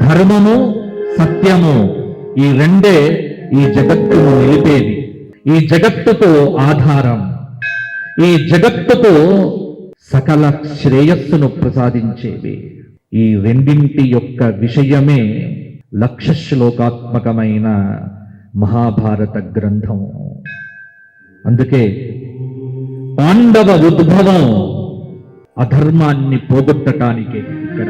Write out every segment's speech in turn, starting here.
ధర్మము సత్యము ఈ రెండే ఈ జగత్తును నిలిపేది, ఈ జగత్తుకు ఆధారం, ఈ జగత్తుకు సకల శ్రేయస్సును ప్రసాదించేవి. ఈ రెండింటి యొక్క విషయమే లక్ష శ్లోకాత్మకమైన మహాభారత గ్రంథం. అందుకే పాండవ ఉద్భవం అధర్మాన్ని పోగొట్టటానికే. ఇక్కడ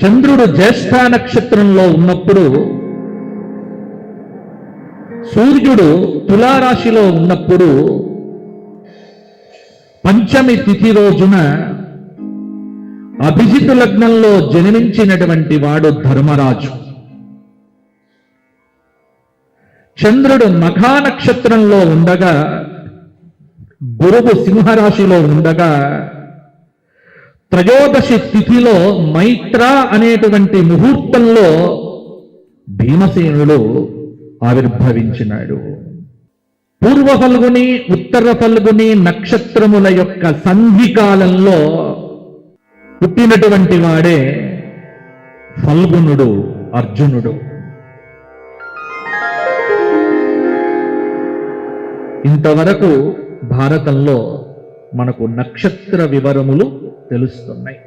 చంద్రుడు జ్యేష్ఠ నక్షత్రంలో ఉన్నప్పుడు, సూర్యుడు తులారాశిలో ఉన్నప్పుడు, పంచమి తిథి రోజున అభిజిత్ లగ్నంలో జన్మించినటువంటి వాడు ధర్మరాజు. చంద్రుడు మఖా నక్షత్రంలో ఉండగా, గురువు సింహరాశిలో ఉండగా, త్రయోదశి తిథిలో మైత్ర అనేటువంటి ముహూర్తంలో భీమసేనుడు ఆవిర్భవించినాడు. పూర్వ ఫల్గుని ఉత్తర ఫల్గుని నక్షత్రముల యొక్క సంధికాలంలో పుట్టినటువంటి వాడే ఫల్గునుడు, అర్జునుడు. ఇంతవరకు భారతంలో మనకు నక్షత్ర వివరములు తెలుస్తున్నాయి.